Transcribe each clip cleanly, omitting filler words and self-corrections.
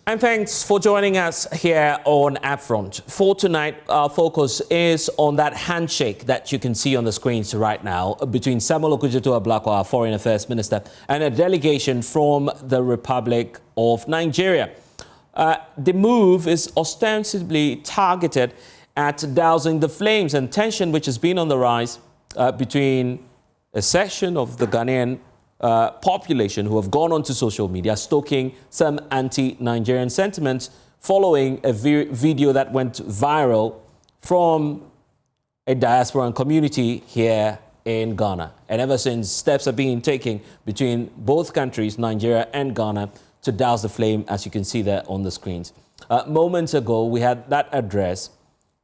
And thanks for joining us here on UPFront. For tonight, our focus is on that handshake that you can see on the screens right now between Samuel Okudzeto-Ablakwa, our Foreign Affairs Minister, and a delegation from the Republic of Nigeria. The move is ostensibly targeted at dousing the flames and tension which has been on the rise between a section of the Ghanaian population who have gone onto social media stoking some anti-Nigerian sentiments following a video that went viral from a diasporan community here in Ghana. And ever since, steps have been taken between both countries, Nigeria and Ghana, to douse the flame, as you can see there on the screens. Moments ago, we had that address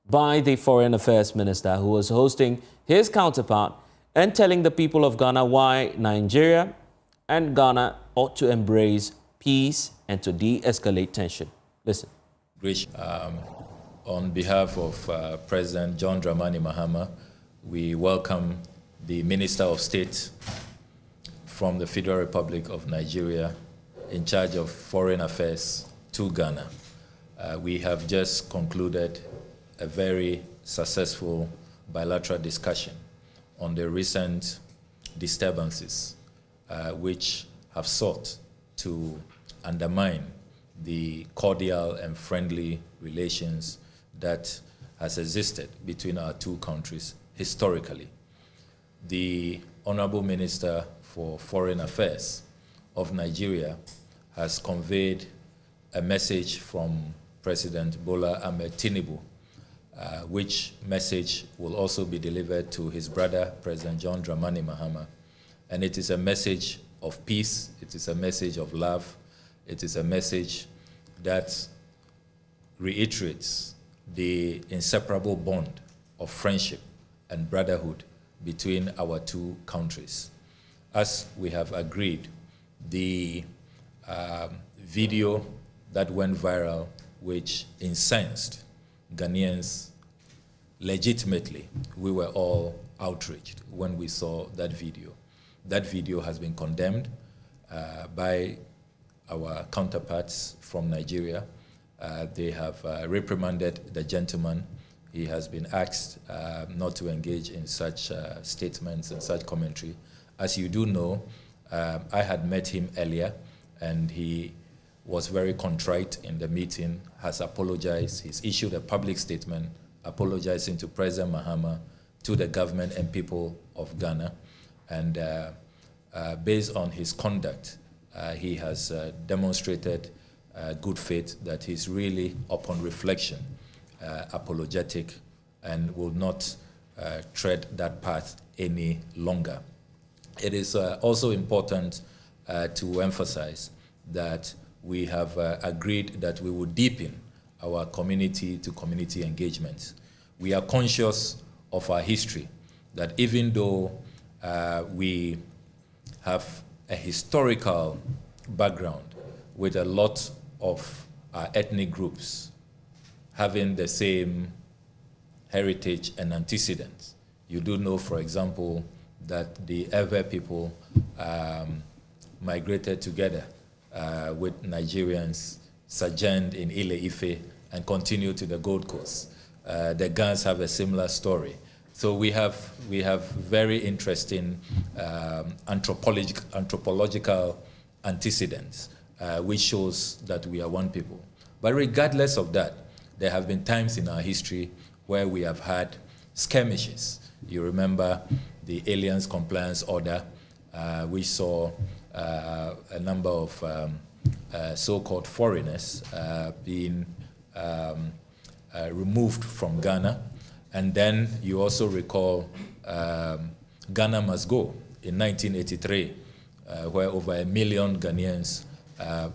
by the Foreign Affairs Minister, who was hosting his counterpart and telling the people of Ghana why Nigeria and Ghana ought to embrace peace and to de-escalate tension. Listen. On behalf of President John Dramani Mahama, we welcome the Minister of State from the Federal Republic of Nigeria in charge of Foreign Affairs to Ghana. We have just concluded a very successful bilateral discussion on the recent disturbances which have sought to undermine the cordial and friendly relations that has existed between our two countries historically. The Honorable Minister for Foreign Affairs of Nigeria has conveyed a message from President Bola Ahmed Tinubu, which message will also be delivered to his brother, President John Dramani Mahama. And it is a message of peace, it is a message of love, it is a message that reiterates the inseparable bond of friendship and brotherhood between our two countries. As we have agreed, the video that went viral, which incensed Ghanaians legitimately, we were all outraged when we saw that video. That video has been condemned by our counterparts from Nigeria. They have reprimanded the gentleman. He has been asked not to engage in such statements and such commentary. As you do know, I had met him earlier, and he was very contrite in the meeting, has apologized. He's issued a public statement apologizing to President Mahama, to the government and people of Ghana. And based on his conduct, he has demonstrated good faith that he's really, upon reflection, apologetic and will not tread that path any longer. It is also important to emphasize that we have agreed that we will deepen our community-to-community engagements. We are conscious of our history, that even though we have a historical background with a lot of our ethnic groups having the same heritage and antecedents. You do know, for example, that the Ewe people migrated together with Nigerians, sojourned in Ile-Ife, and continued to the Gold Coast. The Gans have a similar story. So we have very interesting anthropological antecedents, which shows that we are one people. But regardless of that, there have been times in our history where we have had skirmishes. You remember the Aliens Compliance Order, which saw a number of so-called foreigners being removed from Ghana. And then you also recall Ghana Must Go in 1983, where over 1 million Ghanaians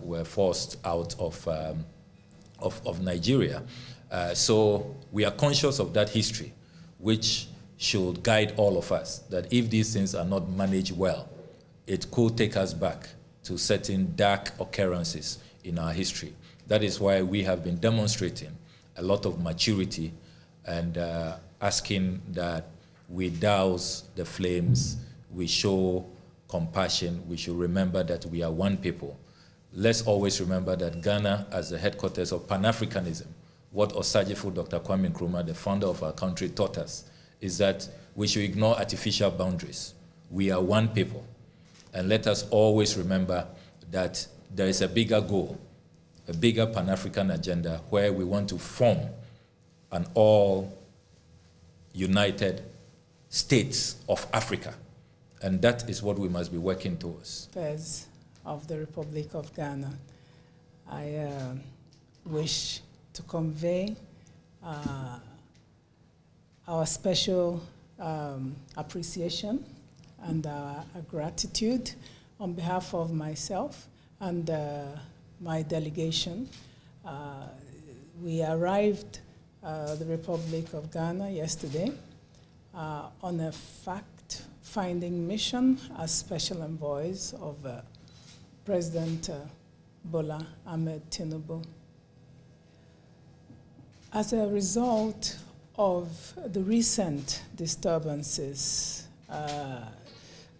were forced out of Nigeria. So we are conscious of that history, which should guide all of us, that if these things are not managed well, it could take us back to certain dark occurrences in our history. That is why we have been demonstrating a lot of maturity and asking that we douse the flames, we show compassion, we should remember that we are one people. let's always remember that Ghana, as the headquarters of Pan-Africanism, what Osajifo Dr. Kwame Nkrumah, the founder of our country, taught us is that we should ignore artificial boundaries. We are one people. And let us always remember that there is a bigger goal, a bigger Pan-African agenda where we want to form an all-united states of Africa. And that is what we must be working towards. Affairs of the Republic of Ghana. I wish to convey our special appreciation and our gratitude on behalf of myself and my delegation. We arrived the Republic of Ghana yesterday on a fact-finding mission as special envoys of President Bola Ahmed Tinubu. As a result of the recent disturbances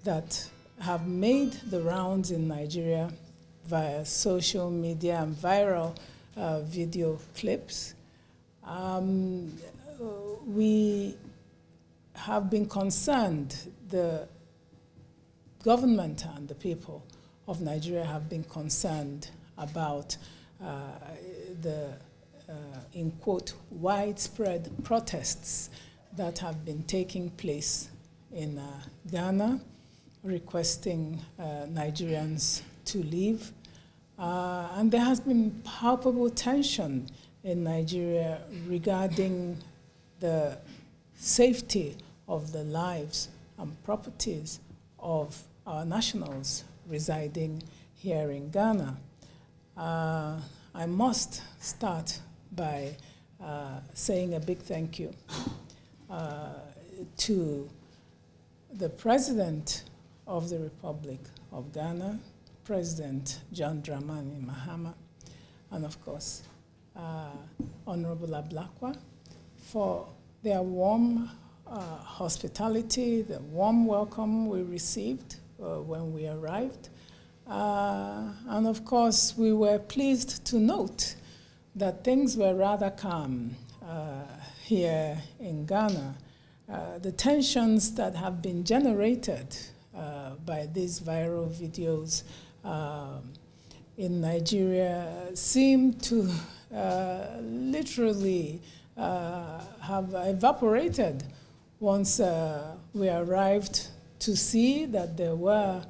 that have made the rounds in Nigeria via social media and viral video clips, we have been concerned, the government and the people of Nigeria have been concerned about the, in quote, widespread protests that have been taking place in Ghana, requesting Nigerians to leave. And there has been palpable tension in Nigeria regarding the safety of the lives and properties of our nationals residing here in Ghana. I must start by saying a big thank you to the President of the Republic of Ghana, President John Dramani Mahama, and of course, Honorable Ablakwa, for their warm hospitality, the warm welcome we received when we arrived. And of course, we were pleased to note that things were rather calm here in Ghana. The tensions that have been generated by these viral videos in Nigeria seem to literally have evaporated once we arrived to see that there were,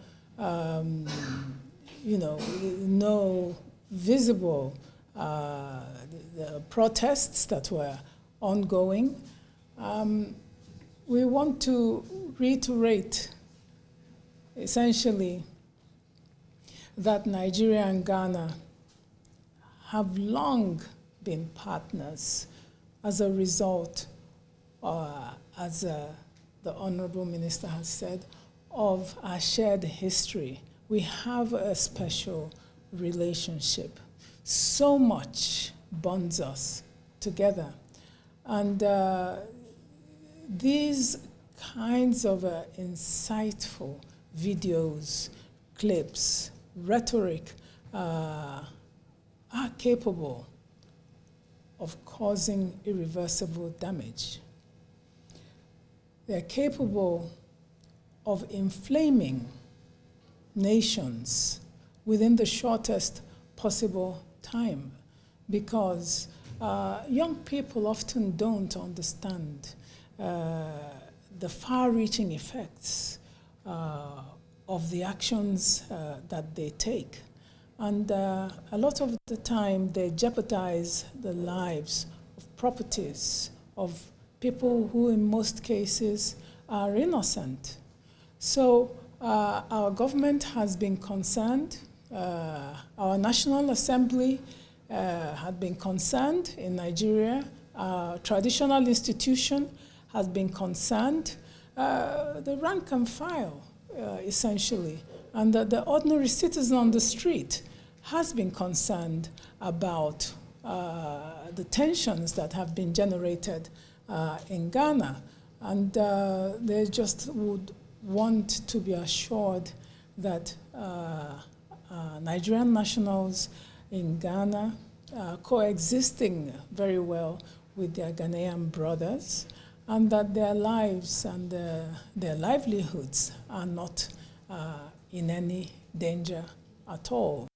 no visible the protests that were ongoing. We want to reiterate, essentially, that Nigeria and Ghana have long been partners as a result, as the Honorable Minister has said, of our shared history. We have a special relationship. So much bonds us together. And these kinds of insightful videos, clips, rhetoric are capable of causing irreversible damage. They're capable of inflaming nations within the shortest possible time, because young people often don't understand the far-reaching effects of the actions that they take. And a lot of the time, they jeopardize the lives of properties of people who, in most cases, are innocent. So our government has been concerned. Our National Assembly had been concerned in Nigeria. Our traditional institution has been concerned. The rank and file, essentially, and the ordinary citizen on the street has been concerned about the tensions that have been generated in Ghana. And they just would want to be assured that Nigerian nationals in Ghana coexisting very well with their Ghanaian brothers, and that their lives and their livelihoods are not in any danger at all.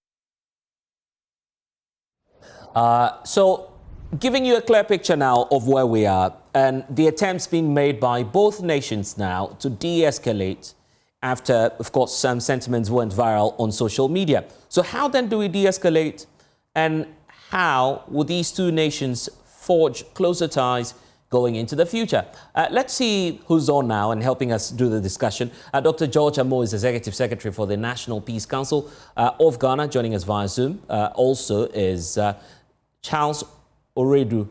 So giving you a clear picture now of where we are and the attempts being made by both nations now to de-escalate after, of course, some sentiments went viral on social media. So how then do we de-escalate, and how will these two nations forge closer ties going into the future? Let's see who's on now and helping us do the discussion. Dr. George Amo is Executive Secretary for the National Peace Council of Ghana, joining us via Zoom. Also is Charles Oredu,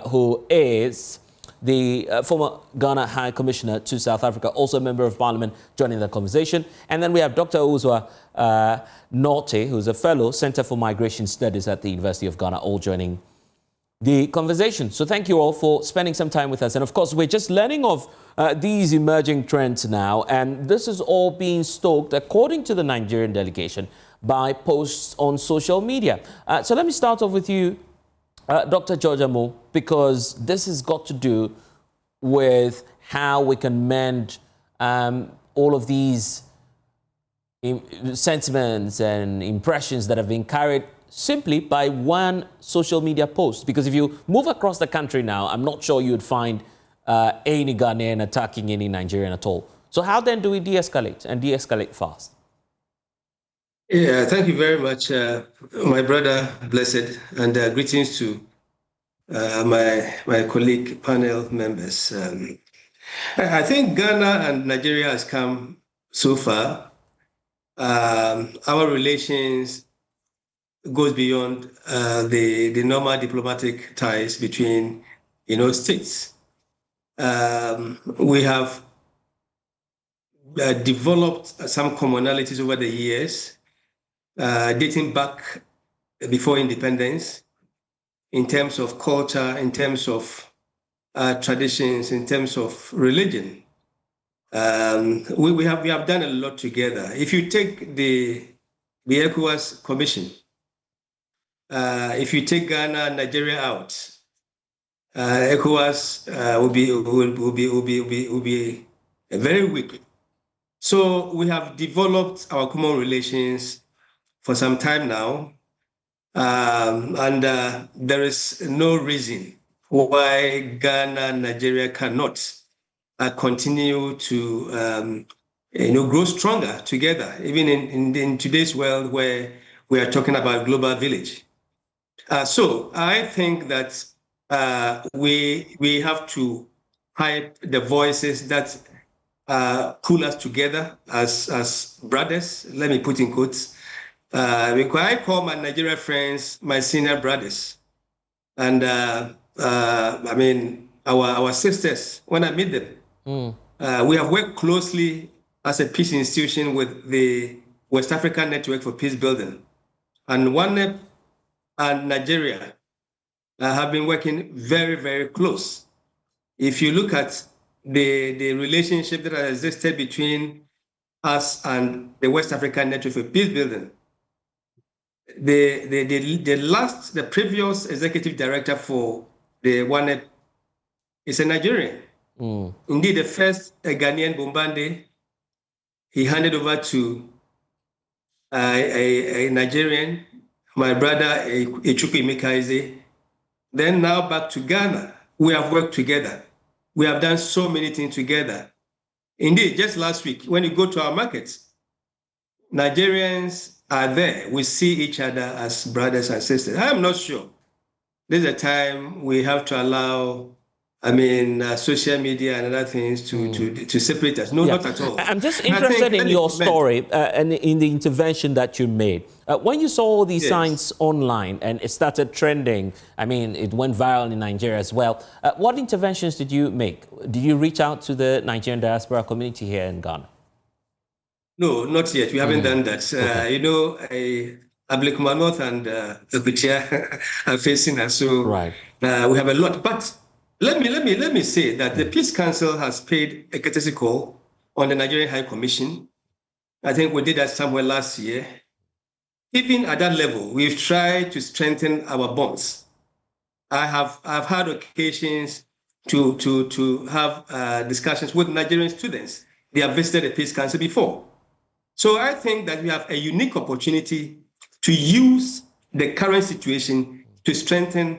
who is the former Ghana High Commissioner to South Africa, also a member of Parliament, joining the conversation. And then we have Dr. Uzwa Norte, who's a fellow, Center for Migration Studies at the University of Ghana, all joining the conversation. So thank you all for spending some time with us. And of course, we're just learning of these emerging trends now. And this is all being stoked, according to the Nigerian delegation, by posts on social media. So let me start off with you, Dr. George Amo, because this has got to do with how we can mend all of these sentiments and impressions that have been carried simply by one social media post. Because if you move across the country now, I'm not sure you'd find any Ghanaian attacking any Nigerian at all. So how then do we de-escalate and de-escalate fast? Yeah, thank you very much, my brother, Blessed, and greetings to my colleague panel members. I think Ghana and Nigeria has come so far. Our relations goes beyond the normal diplomatic ties between, states. We have developed some commonalities over the years, dating back before independence, in terms of culture, in terms of traditions, in terms of religion. We have done a lot together. If you take the ECOWAS Commission, if you take Ghana and Nigeria out, ECOWAS will be very weak. So we have developed our common relations for some time now, and there is no reason why Ghana and Nigeria cannot continue to grow stronger together, even in today's world where we are talking about global village. So I think that we have to hype the voices that pull us together as brothers. Let me put in quotes. Because I call my Nigerian friends my senior brothers, and our sisters when I meet them. We have worked closely as a peace institution with the West African Network for Peace Building, and UNEP and Nigeria have been working very, very close. If you look at the relationship that has existed between us and the West African Network for Peace Building, the previous executive director for the UNEP is a Nigerian. Indeed, the first Ghanaian Bombande, he handed over to a Nigerian, my brother Echukwu Emekaize. Then now back to Ghana. We have worked together. We have done so many things together. Indeed, just last week, when you go to our markets, Nigerians are there. We see each other as brothers and sisters. I am not sure. There's a time we have to allow, social media and other things to separate us. No, not at all. I'm just interested in your story and in the intervention that you made. When you saw all these signs online and it started trending, it went viral in Nigeria as well. What interventions did you make? Did you reach out to the Nigerian diaspora community here in Ghana? No, not yet. We haven't done that. Okay. Ablikuma North and Okuchia are facing us, so right. We have a lot. But let me say that the Peace Council has paid a courtesy call on the Nigerian High Commission. I think we did that somewhere last year. even at that level, we've tried to strengthen our bonds. I've had occasions to have discussions with Nigerian students. They have visited the Peace Council before. So I think that we have a unique opportunity to use the current situation to strengthen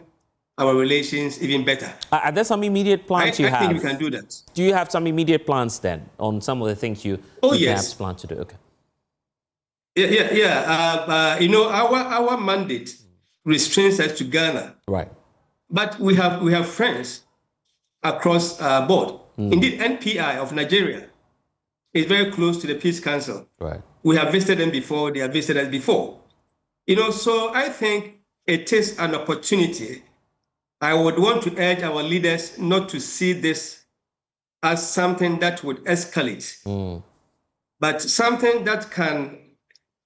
our relations even better. Are there some immediate plans you have? I think we can do that. Do you have some immediate plans then on some of the things you perhaps plan to do? Okay. Yeah. You know, our mandate restrains us to Ghana. Right. But we have friends across board. Indeed, NPI of Nigeria is very close to the Peace Council. Right. We have visited them before. They have visited us before. You know, so I think it is an opportunity. I would want to urge our leaders not to see this as something that would escalate, but something that can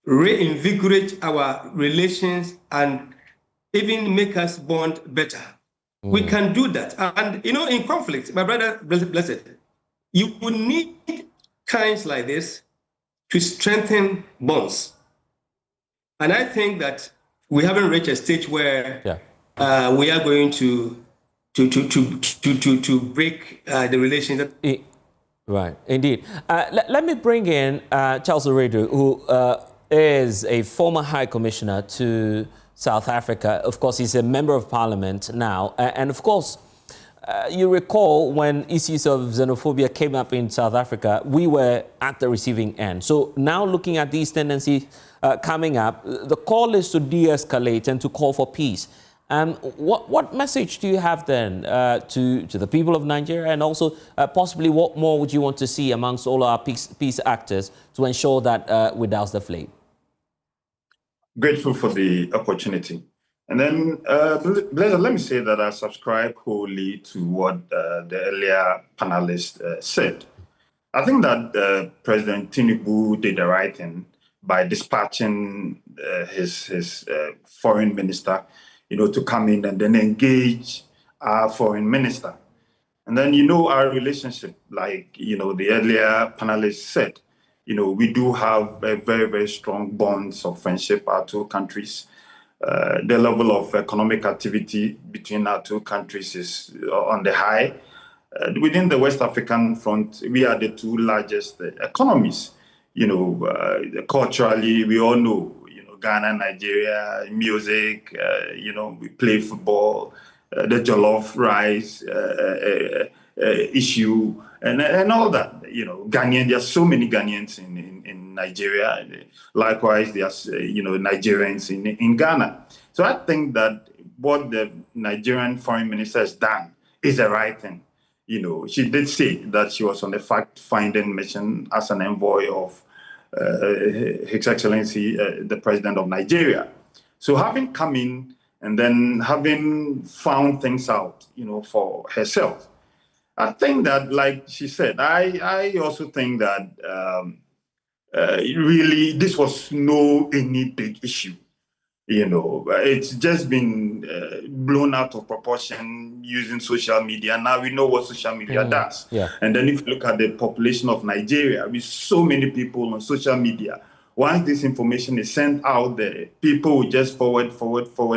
reinvigorate our relations and even make us bond better. We can do that. And, you know, in conflict, my brother, Blessed, you would need kinds like this to strengthen bonds. And I think that we haven't reached a stage where we are going to break the relations. Right, indeed. Let me bring in Charles Oredu, who is a former High Commissioner to South Africa. Of course, he's a member of Parliament now. And of course, you recall when issues of xenophobia came up in South Africa, we were at the receiving end. So now looking at these tendencies coming up, the call is to de-escalate and to call for peace. What message do you have then to the people of Nigeria, and also possibly what more would you want to see amongst all our peace actors to ensure that we douse the flame? Grateful for the opportunity. And then, Blessed, let me say that I subscribe wholly to what the earlier panelist said. I think that President Tinubu did the right thing by dispatching his foreign minister, you know, to come in and then engage our foreign minister. And then, you know, our relationship, like, you know, the earlier panelist said, you know, we do have a very, very strong bonds of friendship, our two countries. The level of economic activity between our two countries is on the high. Within the West African front, we are the two largest economies. You know, culturally, we all know, you know, Ghana, Nigeria, music, you know, we play football, the jollof rice issue, and all that. You know, there are so many Ghanaians in Nigeria. Likewise, there's you know, Nigerians in Ghana. So I think that what the Nigerian foreign minister has done is the right thing. You know, she did say that she was on the fact-finding mission as an envoy of His Excellency, the President of Nigeria. So having come in and then having found things out, you know, for herself, I think that, like she said, I also think that really this was any big issue. You know, it's just been blown out of proportion using social media. Now we know what social media does. Yeah. And then if you look at the population of Nigeria, with so many people on social media, once this information is sent out there, people will just forward,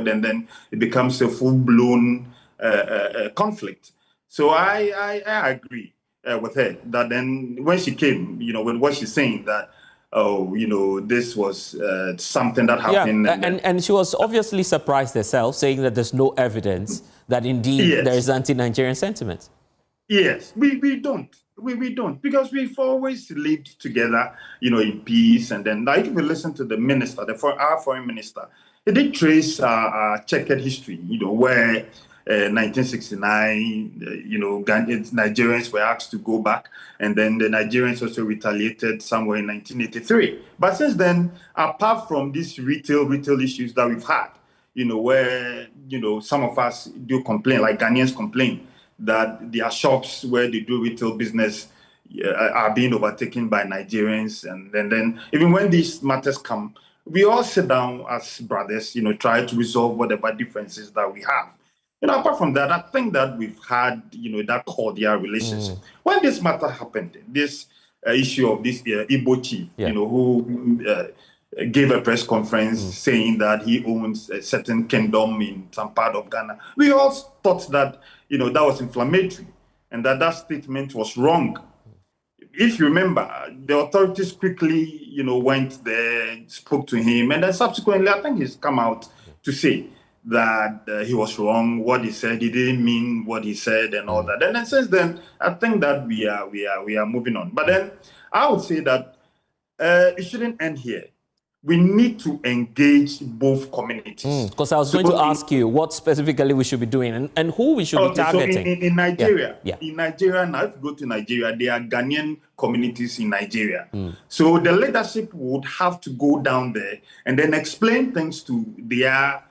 and then it becomes a full-blown conflict. So I agree with her that then when she came, you know, with what she's saying, that oh, you know, this was something that happened. Yeah, and she was obviously surprised herself, saying that there's no evidence that indeed there is anti-Nigerian sentiment. Yes, we don't. We don't, because we've always lived together, you know, in peace. And then, like, if we listen to the minister, our foreign minister, he did trace our checkered history, you know, where 1969, you know, Nigerians were asked to go back, and then the Nigerians also retaliated somewhere in 1983. But since then, apart from these retail issues that we've had, you know, where, you know, some of us do complain, like Ghanaians complain, that their shops where they do retail business are being overtaken by Nigerians. And then even when these matters come, we all sit down as brothers, you know, try to resolve whatever differences that we have. You know, apart from that, I think that we've had, you know, that cordial relationship. When this matter happened, this issue of this Igbo chief, you know, who gave a press conference saying that he owns a certain kingdom in some part of Ghana. We all thought that, that was inflammatory and that statement was wrong. If you remember, the authorities quickly, went there, spoke to him, and then subsequently, I think he's come out to say that he was wrong. What he said, he didn't mean what he said, and all that. And then since then, I think that we are moving on. But then I would say that it shouldn't end here. We need to engage both communities. Because I was going to ask you what specifically we should be doing and who we should be targeting. So in Nigeria, in Nigeria now, if you go to Nigeria, there are Ghanaian communities in Nigeria. So the leadership would have to go down there and then explain things to their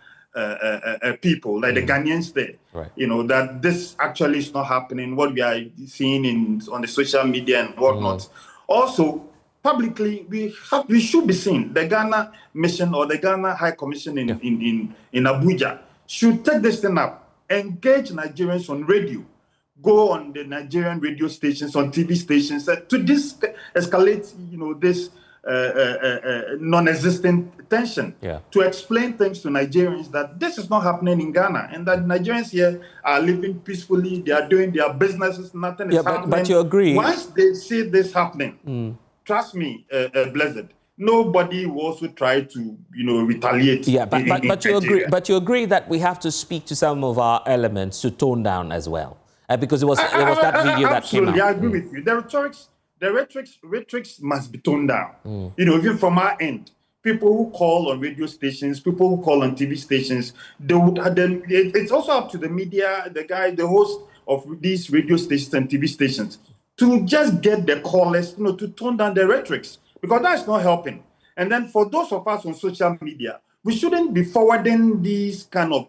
people, like the Ghanaians there. Right. That this actually is not happening, what we are seeing on the social media and whatnot. Also, publicly, we should be seen. The Ghana mission or the Ghana High Commission in Abuja should take this thing up, engage Nigerians on radio, go on the Nigerian radio stations, on TV stations to escalate, this non-existent tension, to explain things to Nigerians that this is not happening in Ghana and that Nigerians here are living peacefully, they are doing their businesses, nothing is happening. But you agree. Once they see this happening, trust me, Blessed, nobody will also try to, retaliate. Yeah, but you agree. Nigeria. But you agree that we have to speak to some of our elements to tone down as well, because there was that video that came out. Absolutely, I agree with you. The rhetorics must be toned down. Even from our end, people who call on radio stations, people who call on TV stations, they would. Then it's also up to the media, the host of these radio stations and TV stations, to just get the callers, to tone down the rhetorics, because that's not helping. And then for those of us on social media, we shouldn't be forwarding these kind of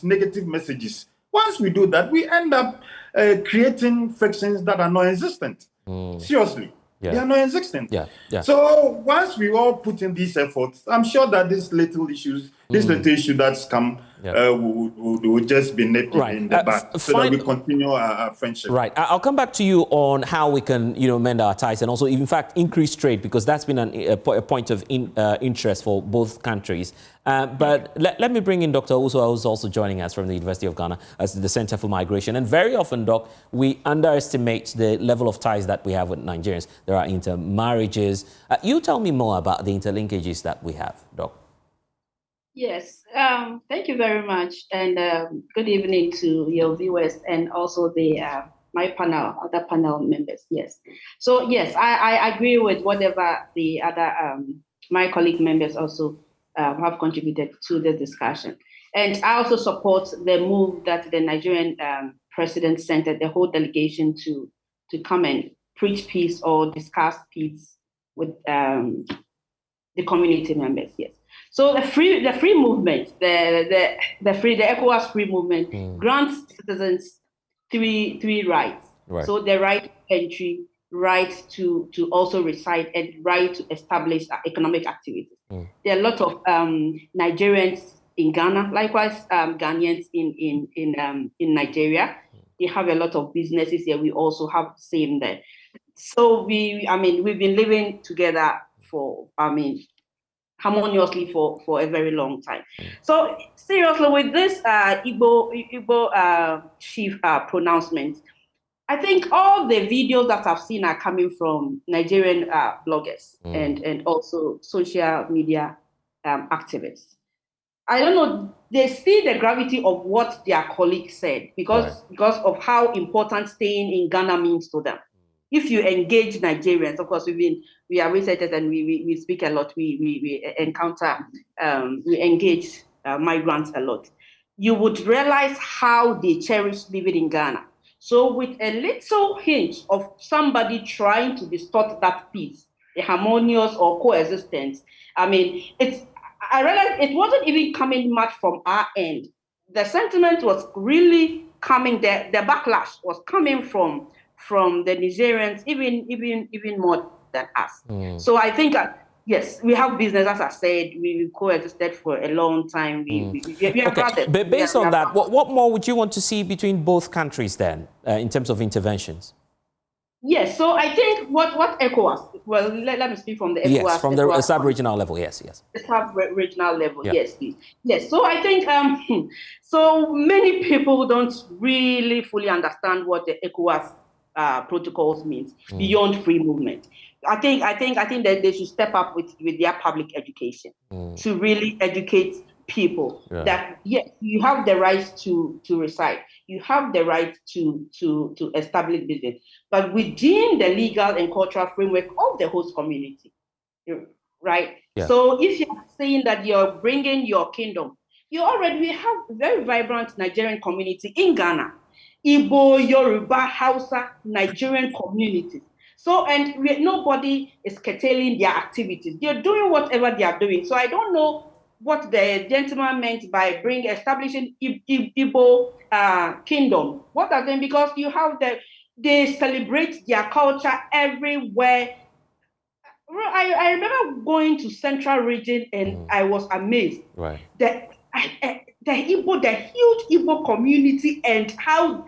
negative messages. Once we do that, we end up creating frictions that are non-existent. Seriously, they are non-existent. So once we all put in these efforts, I'm sure that this little issue that's come will just be nipped in the bud, so that we continue our friendship. Right. I'll come back to you on how we can, mend our ties and also, in fact, increase trade, because that's been a point of interest for both countries. But let me bring in Dr. Uso, who's also joining us from the University of Ghana as the Center for Migration. And very often, Doc, we underestimate the level of ties that we have with Nigerians. There are intermarriages. You tell me more about the interlinkages that we have, Doc. Yes, thank you very much, and good evening to your viewers and also the other panel members. Yes, so yes, I agree with whatever the other my colleague members also have contributed to the discussion, and I also support the move that the Nigerian president sent the whole delegation to come and preach peace or discuss peace with the community members. Yes. So the free movement, the ECOWAS free movement grants citizens three rights. Right. So the right to entry, right to also reside, and right to establish economic activities. There are a lot of Nigerians in Ghana, likewise Ghanaians in Nigeria. They have a lot of businesses here. We also have the same there. So we've been living together for harmoniously for a very long time. So seriously, with this Igbo chief pronouncement, I think all the videos that I've seen are coming from Nigerian bloggers and also social media activists. I don't know, they see the gravity of what their colleague said because of how important staying in Ghana means to them. If you engage Nigerians, of course, we are researchers and we speak a lot. We encounter, we engage migrants a lot. You would realize how they cherish living in Ghana. So with a little hint of somebody trying to distort that peace, a harmonious or coexistence, I realized it wasn't even coming much from our end. The sentiment was really coming, the backlash was coming from the Nigerians, even more than us. So I think, yes, we have business, as I said, we coexisted for a long time. But based on that, what more would you want to see between both countries then, in terms of interventions? Yes, so I think what ECOWAS, well, let me speak from the ECOWAS. Yes, from the ECOWAS sub-regional level, yes. the sub-regional level, Yeah. yes, please. Yes, so I think, so many people don't really fully understand what the ECOWAS protocols means beyond free movement. I think that they should step up with their public education to really educate people that yes, you have the right to reside, you have the right to establish business, but within the legal and cultural framework of the host community, right? Yeah. So if you're saying that you're bringing your kingdom, we have a very vibrant Nigerian community in Ghana, Igbo, Yoruba, Hausa, Nigerian communities. So, and nobody is curtailing their activities. They're doing whatever they are doing. So I don't know what the gentleman meant by establishing Igbo kingdom. What does it mean? Because you have they celebrate their culture everywhere. I remember going to Central Region and I was amazed. Right. The huge Igbo community and how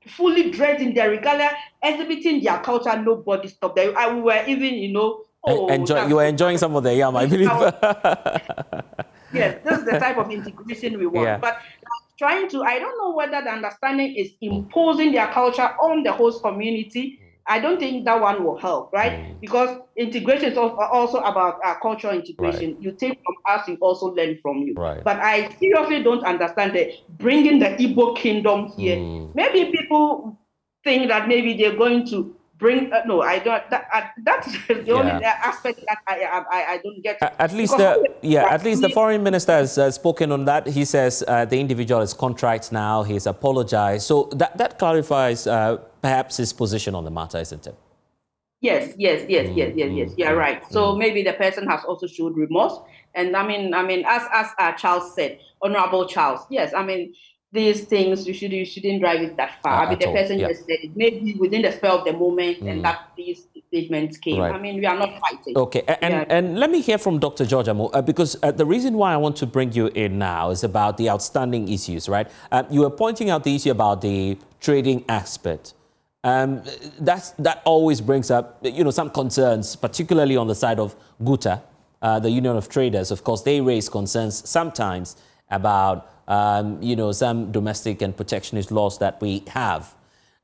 fully dressed in their regalia, exhibiting their culture, nobody stopped them. We were even, you were enjoying some of the yam, I believe. Yes, this is the type of integration we want. Yeah. But I don't know whether the understanding is imposing their culture on the host community. I don't think that one will help, right? Because integration is also about cultural integration. Right. You take from us, you also learn from you. Right. But I seriously don't understand bringing the Igbo kingdom here. Maybe people think that maybe they're going to bring. No, I don't. That's the only aspect that I don't get. At least the foreign minister has spoken on that. He says the individual is contrite now. He's apologized. So that clarifies perhaps his position on the matter, isn't it? Yes. You're right. So maybe the person has also showed remorse. And I mean, as Charles said, Honorable Charles. Yes, I mean, these things you shouldn't drive it that far. I mean, the person just said it. Maybe within the spur of the moment, and that these statements came. Right. I mean, we are not fighting. Okay, and let me hear from Dr. George Amo, because the reason why I want to bring you in now is about the outstanding issues, right? You were pointing out the issue about the trading aspect. That always brings up, some concerns, particularly on the side of GUTA, the Union of Traders. Of course, they raise concerns sometimes about, some domestic and protectionist laws that we have.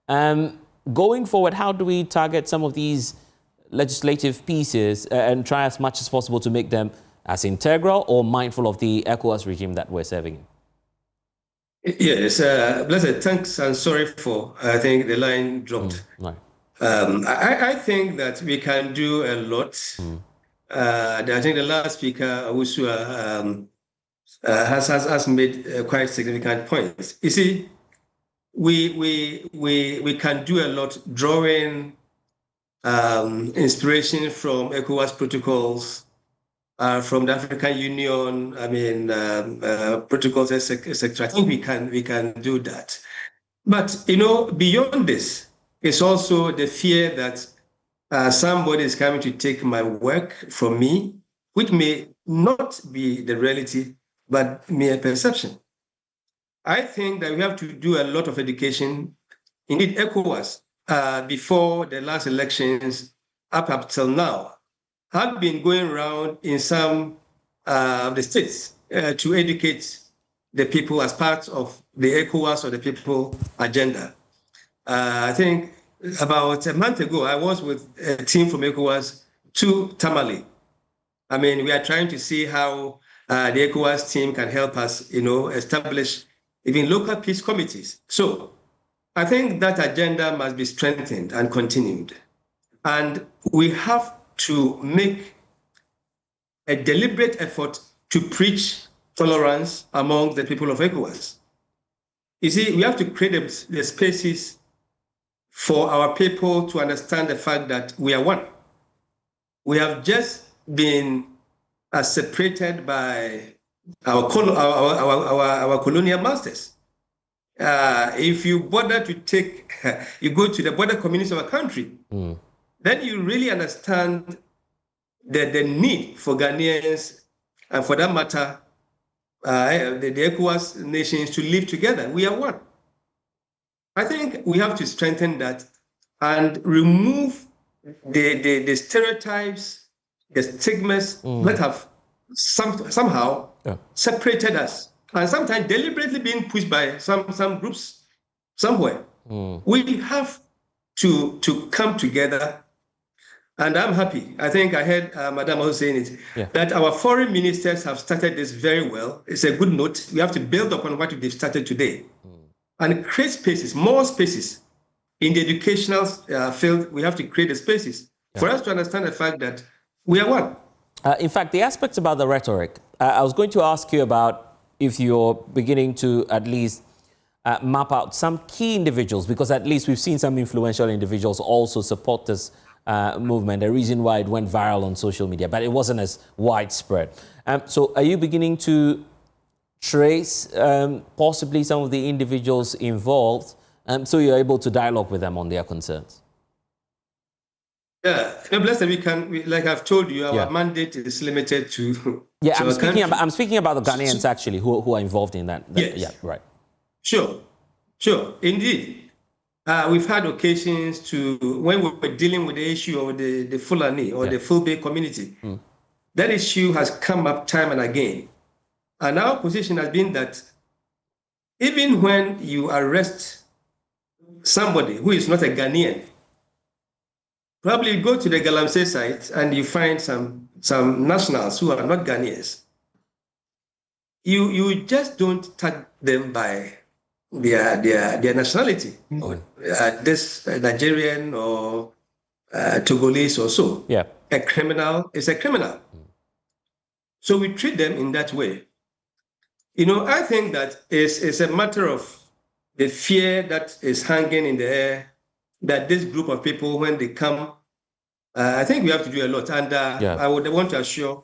Going forward, how do we target some of these legislative pieces and try as much as possible to make them as integral or mindful of the ECOWAS regime that we're serving? Yes, Blessed, thanks and sorry for, I think the line dropped. Right. I think that we can do a lot. I think the last speaker, Awusua, has made quite significant points. You see, we can do a lot drawing inspiration from ECOWAS protocols, from the African Union, protocols, etc. I think we can do that. But, beyond this, it's also the fear that somebody is coming to take my work from me, which may not be the reality, but mere perception. I think that we have to do a lot of education. Indeed, ECOWAS, before the last elections, up till now, have been going around in some of the states to educate the people as part of the ECOWAS or the people agenda. I think about a month ago, I was with a team from ECOWAS to Tamale. We are trying to see how the ECOWAS team can help us, establish even local peace committees. So I think that agenda must be strengthened and continued. And we have to make a deliberate effort to preach tolerance among the people of ECOWAS. You see, we have to create the spaces for our people to understand the fact that we are one. We have just been separated by our colonial masters. If you bother to you go to the border communities of a country, then you really understand the need for Ghanaians, and for that matter, the ECOWAS nations to live together. We are one. I think we have to strengthen that and remove the stereotypes, the stigmas that have somehow separated us, and sometimes deliberately being pushed by some groups somewhere. We have to come together. And I'm happy. I think I heard Madam also saying it, that our foreign ministers have started this very well. It's a good note. We have to build upon what they've started today and create spaces, more spaces. In the educational field, we have to create the spaces for us to understand the fact that we are one. In fact, the aspects about the rhetoric, I was going to ask you about if you're beginning to at least map out some key individuals, because at least we've seen some influential individuals also support this movement, the reason why it went viral on social media, but it wasn't as widespread. So are you beginning to trace possibly some of the individuals involved so you're able to dialogue with them on their concerns? Yeah, Blessed, like I've told you, our mandate is limited to. Yeah, I'm speaking about the Ghanaians actually who are involved in that. Yes. Yeah, right. Sure, indeed. We've had occasions to, when we were dealing with the issue of the Fulani or the Fulbe community, that issue has come up time and again. And our position has been that even when you arrest somebody who is not a Ghanaian, probably you go to the Galamsey site and you find some nationals who are not Ghanaians. You just don't tag them by their nationality. This Nigerian or Togolese or so. Yeah. A criminal is a criminal. So we treat them in that way. You know, I think that it's a matter of the fear that is hanging in the air that this group of people, when they come, I think we have to do a lot. And I would want to assure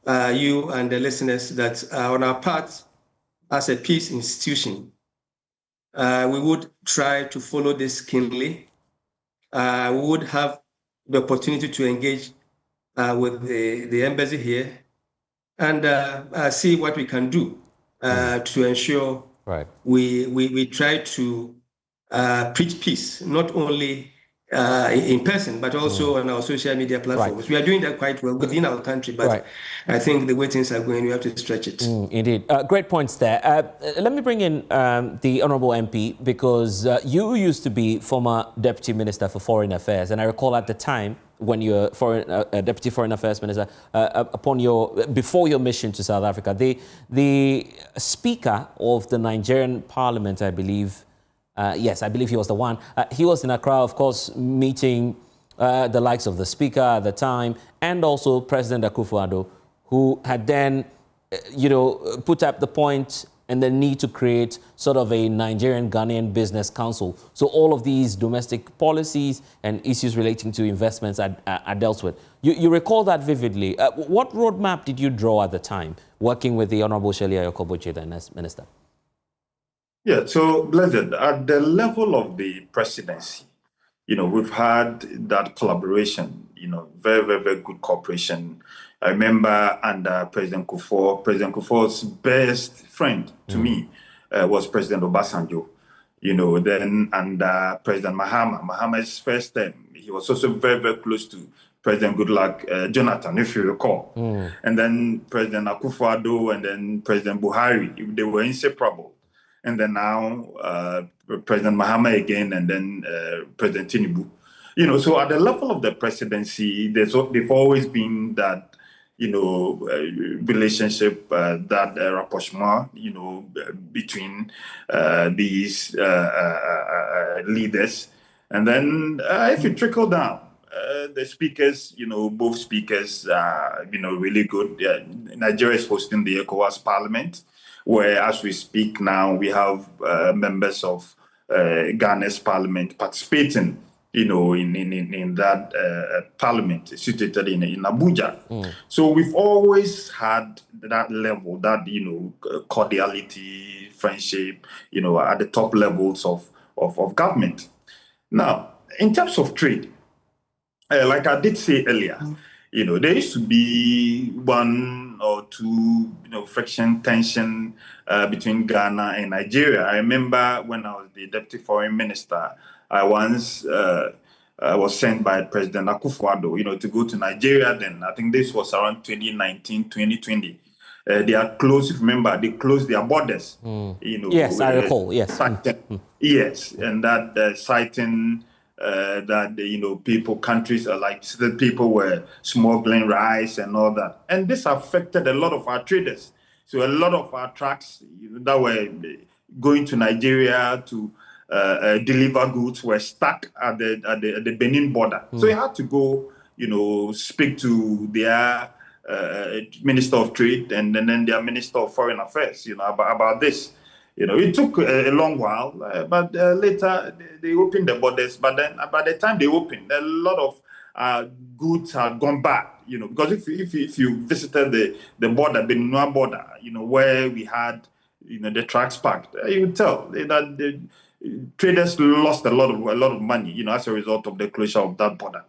you and the listeners that on our part, as a peace institution, we would try to follow this keenly. We would have the opportunity to engage with the embassy here and see what we can do to ensure we try to preach peace, not only in person, but also on our social media platforms. We are doing that quite well within our country, but I think the way things are going, we have to stretch it. Indeed. Great points there. Let me bring in the Honorable MP, because you used to be former Deputy Minister for Foreign Affairs, and I recall at the time when you were Deputy Foreign Affairs Minister, before your mission to South Africa, the Speaker of the Nigerian Parliament, I believe, yes, I believe he was the one. He was in Accra, of course, meeting the likes of the Speaker at the time and also President Akufo-Addo, who had then, put up the point and the need to create sort of a Nigerian-Ghanaian business council. So all of these domestic policies and issues relating to investments are dealt with. You recall that vividly. What roadmap did you draw at the time, working with the Honorable Shirley Ayokoboche, the Minister? Yeah, so Blessed, at the level of the presidency, we've had that collaboration, very, very, very good cooperation. I remember under President Kufuor's best friend to me was President Obasanjo. Then under President Mahama's first term, he was also very, very close to President Goodluck Jonathan, if you recall. And then President Akufo-Addo and then President Buhari, they were inseparable. And then now President Mahama again, and then President Tinubu. So at the level of the presidency, they've always been that, relationship, that rapprochement, between these leaders. And then if you trickle down, the speakers, both speakers are, really good. Nigeria is hosting the ECOWAS Parliament, where as we speak now, we have members of Ghana's parliament participating, in that parliament situated in Abuja. So we've always had that level, that, cordiality, friendship, at the top levels of government. Now, in terms of trade, like I did say earlier, there used to be one or two, friction, tension between Ghana and Nigeria. I remember when I was the Deputy Foreign Minister, I once, was sent by President Akufo-Addo, to go to Nigeria then. I think this was around 2019, 2020. They are close, if you remember, they closed their borders. Yes, I recall, yes. Yes, and that citing that, people, countries are like, the people were smuggling rice and all that. And this affected a lot of our traders. So a lot of our trucks that were going to Nigeria to deliver goods were stuck at the Benin border. So you had to go, speak to their Minister of Trade and then their Minister of Foreign Affairs, about this. It took a long while, but later they opened the borders. But then by the time they opened, a lot of goods had gone back, because if you visited the border, the Beninois border, where we had, the trucks parked, you would tell that the traders lost a lot of money, as a result of the closure of that border.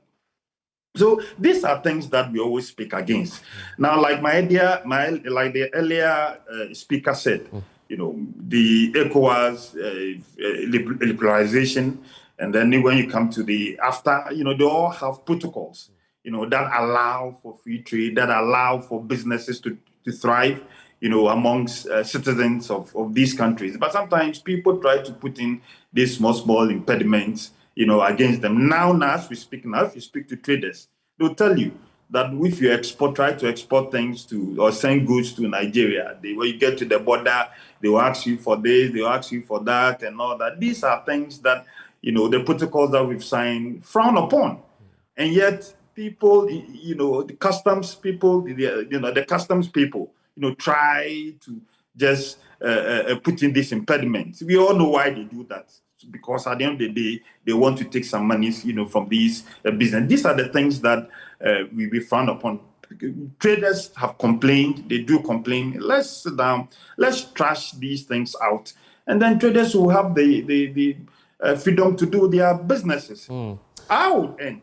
So these are things that we always speak against. Now, like the earlier speaker said, the ECOWAS liberalization, and then when you come to the after, they all have protocols, that allow for free trade, that allow for businesses to thrive, amongst citizens of these countries. But sometimes people try to put in these small impediments, against them. Now, as we speak now, if you speak to traders, they'll tell you that if you try to export things or send goods to Nigeria, when you get to the border, they will ask you for this, they will ask you for that, and all that. These are things that, the protocols that we've signed frown upon. And yet people, the customs people, the customs people, try to just put in these impediments. We all know why they do that. Because at the end of the day, they want to take some money, from these business. These are the things that we frown upon. Traders have complained. They do complain. Let's sit down. Let's trash these things out, and then traders will have the freedom to do their businesses. I would end,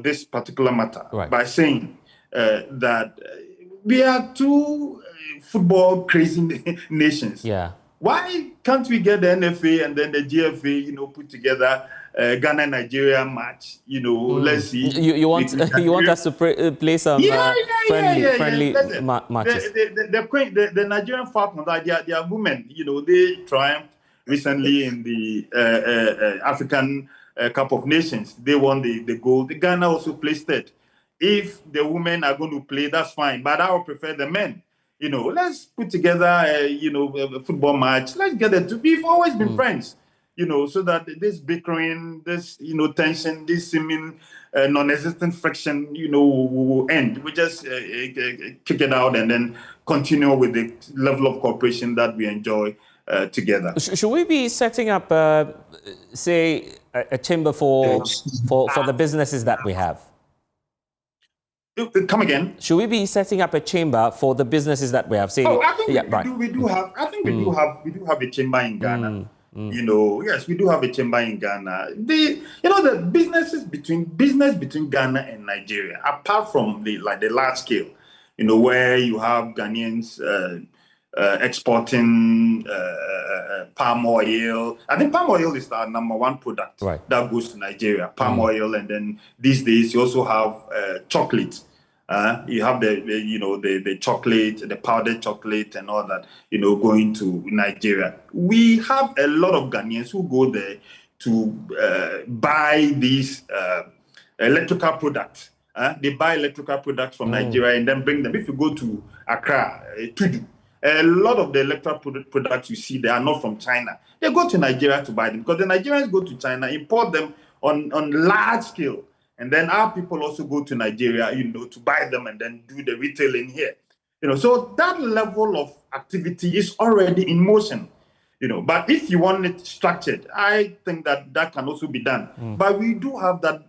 this particular matter by saying that we are two football crazy nations. Yeah. Why can't we get the NFA and then the GFA, put together Ghana-Nigeria match? Let's see. You want us to play some friendly matches? The Nigerian Falcons, they are women. They triumphed recently in the African Cup of Nations. They won the gold. The Ghana also placed third. If the women are going to play, that's fine. But I would prefer the men. Let's put together a football match. Let's get it. We've always been friends, so that this bickering, this, tension, this seeming non-existent friction, will end. We just kick it out and then continue with the level of cooperation that we enjoy together. Should we be setting up, say, a chamber for the businesses that we have? Come again? Should we be setting up a chamber for the businesses that we have? Say, I think we do have a chamber in Ghana. Yes, we do have a chamber in Ghana. The business between Ghana and Nigeria, apart from the large scale, where you have Ghanaians exporting palm oil. I think palm oil is our #1 product that goes to Nigeria. Palm oil, and then these days you also have chocolate. You have the chocolate, the powdered chocolate, and all that. Going to Nigeria. We have a lot of Ghanaians who go there to buy these electrical products. They buy electrical products from Nigeria and then bring them. If you go to Accra, Tudu, a lot of the electrical products you see, they are not from China. They go to Nigeria to buy them because the Nigerians go to China, import them on large scale. And then our people also go to Nigeria, to buy them and then do the retailing here. So that level of activity is already in motion. But if you want it structured, I think that can also be done. But we do have that,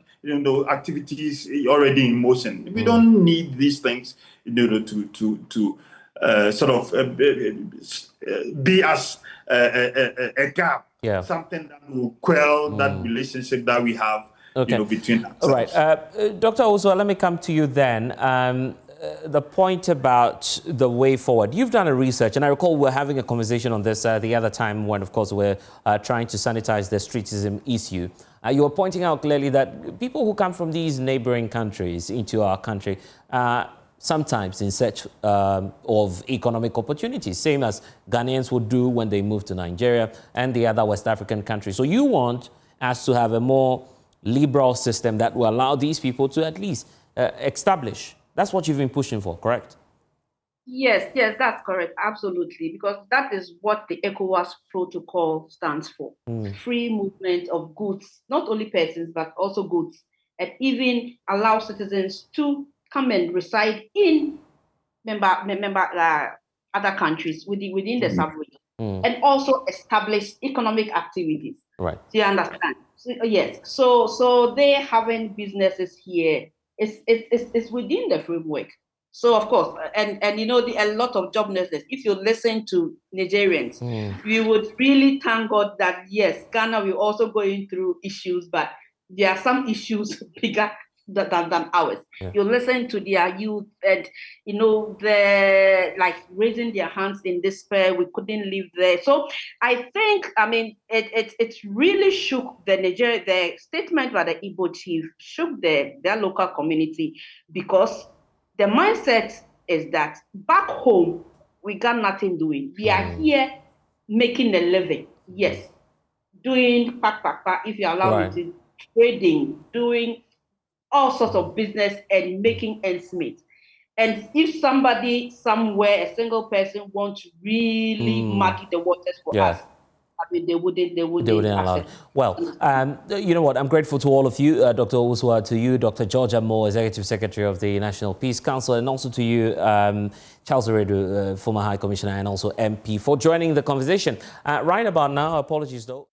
activities already in motion. We don't need these things, to sort of be as a gap, something that will quell that relationship that we have. Between ourselves. All right. Dr. Oswa, let me come to you then. The point about the way forward. You've done a research, and I recall we were having a conversation on this the other time when, of course, we're trying to sanitize the streetism issue. You were pointing out clearly that people who come from these neighboring countries into our country sometimes in search of economic opportunities, same as Ghanaians would do when they move to Nigeria and the other West African countries. So you want us to have a more liberal system that will allow these people to at least establish. That's what you've been pushing for, correct? Yes, that's correct. Absolutely. Because that is what the ECOWAS protocol stands for. Free movement of goods, not only persons, but also goods, and even allow citizens to come and reside in other countries within the sub-region, and also establish economic activities. Right. Do you understand? So, yes. So they having businesses here is within the framework. So of course, and you know, a lot of joblessness. If you listen to Nigerians, we would really thank God that yes, Ghana will also going through issues, but there are some issues bigger than ours. Yeah. You listen to their youth, and you know, they're like raising their hands in despair. We couldn't live there. So I think, I mean, it really shook the statement by the Igbo chief shook their local community, because the mindset is that back home we got nothing doing. We are here making a living. Yes, doing if you allow me to, trading, doing all sorts of business and making ends meet. And if somebody somewhere, a single person, wants to really muddy the waters for us, I mean, they wouldn't allow it. Well, you know what? I'm grateful to all of you, Dr. Owusu, to you, Dr. Georgia Moore, Executive Secretary of the National Peace Council, and also to you, Charles Oredu, former High Commissioner and also MP, for joining the conversation. Right about now, apologies though.